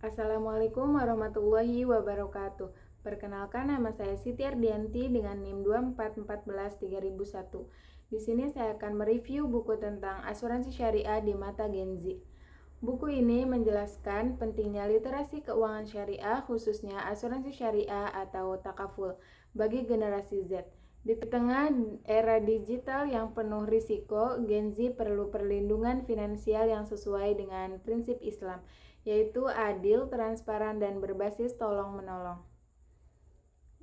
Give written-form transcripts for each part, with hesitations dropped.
Assalamualaikum warahmatullahi wabarakatuh. Perkenalkan, nama saya Siti Ardianti dengan NIM 24143001. Di sini saya akan mereview buku tentang asuransi syariah di mata Gen Z. Buku ini menjelaskan pentingnya literasi keuangan syariah, khususnya asuransi syariah atau takaful bagi generasi Z. Di tengah era digital yang penuh risiko, Gen Z perlu perlindungan finansial yang sesuai dengan prinsip Islam, yaitu adil, transparan, dan berbasis tolong-menolong.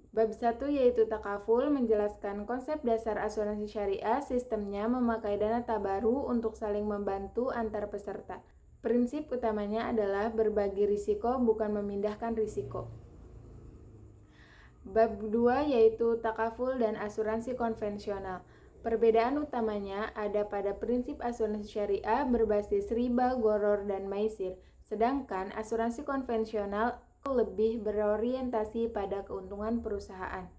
Bab 1 yaitu takaful menjelaskan konsep dasar asuransi syariah. Sistemnya memakai dana tabaru untuk saling membantu antar peserta. Prinsip utamanya adalah berbagi risiko, bukan memindahkan risiko. Bab 2 yaitu takaful dan asuransi konvensional. Perbedaan utamanya ada pada prinsip asuransi syariah berbasis riba, goror, dan maisir, sedangkan asuransi konvensional lebih berorientasi pada keuntungan perusahaan.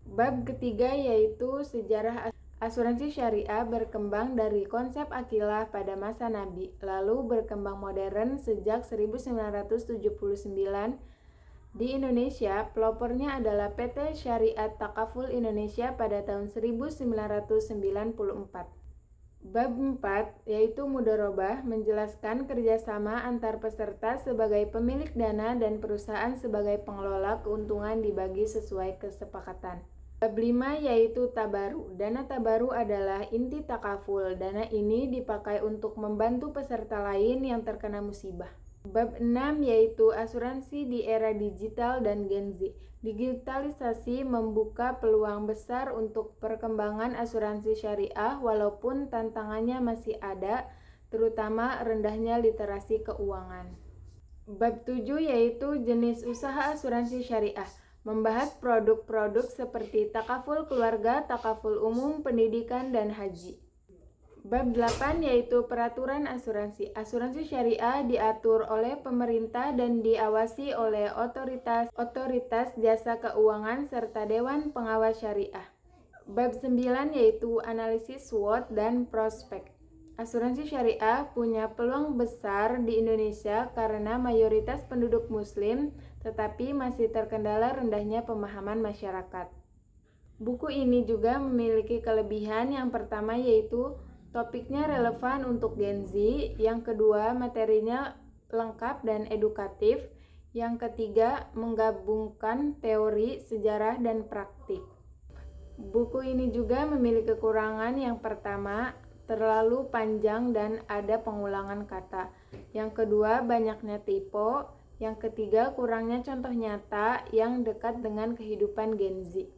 Bab ketiga yaitu sejarah asuransi syariah berkembang dari konsep akilah pada masa Nabi, lalu berkembang modern sejak 1979. Di Indonesia, pelopornya adalah PT Syariat Takaful Indonesia pada tahun 1994. Bab 4 yaitu mudharabah menjelaskan kerjasama antar peserta sebagai pemilik dana dan perusahaan sebagai pengelola keuntungan dibagi sesuai kesepakatan. Bab 5 yaitu tabaru. Dana tabaru adalah inti takaful. Dana ini dipakai untuk membantu peserta lain yang terkena musibah. Bab 6 yaitu asuransi di era digital dan Gen Z. Digitalisasi membuka peluang besar untuk perkembangan asuransi syariah walaupun tantangannya masih ada, terutama rendahnya literasi keuangan. Bab 7 yaitu jenis usaha asuransi syariah. Membahas produk-produk seperti takaful keluarga, takaful umum, pendidikan, dan haji. Bab 8 yaitu peraturan asuransi. Asuransi syariah diatur oleh pemerintah dan diawasi oleh otoritas jasa keuangan serta Dewan Pengawas Syariah. Bab 9 yaitu analisis SWOT dan prospek. Asuransi syariah punya peluang besar di Indonesia karena mayoritas penduduk muslim, tetapi masih terkendala rendahnya pemahaman masyarakat. Buku ini juga memiliki kelebihan. Yang pertama yaitu topiknya relevan untuk Gen Z. Yang kedua, materinya lengkap dan edukatif. Yang ketiga, menggabungkan teori, sejarah, dan praktik. Buku ini juga memiliki kekurangan. Yang pertama, terlalu panjang dan ada pengulangan kata. Yang kedua, banyaknya typo. Yang ketiga, kurangnya contoh nyata yang dekat dengan kehidupan Gen Z.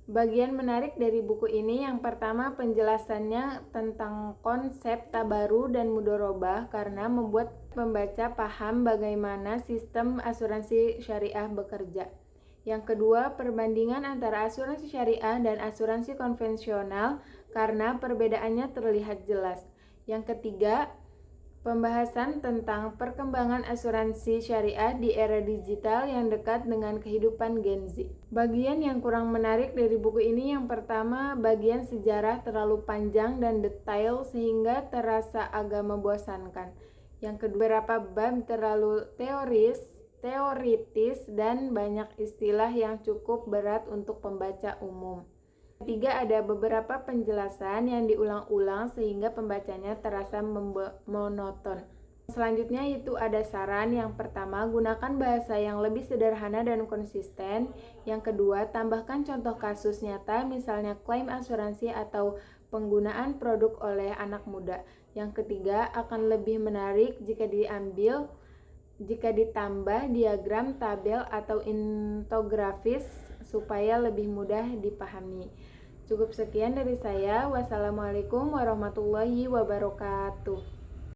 Bagian menarik dari buku ini yang pertama penjelasannya tentang konsep tabaru dan mudharabah karena membuat pembaca paham bagaimana sistem asuransi syariah bekerja. Yang kedua, perbandingan antara asuransi syariah dan asuransi konvensional karena perbedaannya terlihat jelas. Yang ketiga, pembahasan tentang perkembangan asuransi syariah di era digital yang dekat dengan kehidupan Gen Z. Bagian yang kurang menarik dari buku ini yang pertama, bagian sejarah terlalu panjang dan detail sehingga terasa agak membosankan. Yang kedua, beberapa bab terlalu teoritis dan banyak istilah yang cukup berat untuk pembaca umum. Ketiga, ada beberapa penjelasan yang diulang-ulang sehingga pembacanya terasa monoton. Selanjutnya itu ada saran. Yang pertama, gunakan bahasa yang lebih sederhana dan konsisten. Yang kedua, tambahkan contoh kasus nyata, misalnya klaim asuransi atau penggunaan produk oleh anak muda. Yang ketiga, akan lebih menarik jika ditambah diagram, tabel, atau infografis supaya lebih mudah dipahami. Cukup sekian dari saya. Wassalamualaikum warahmatullahi wabarakatuh.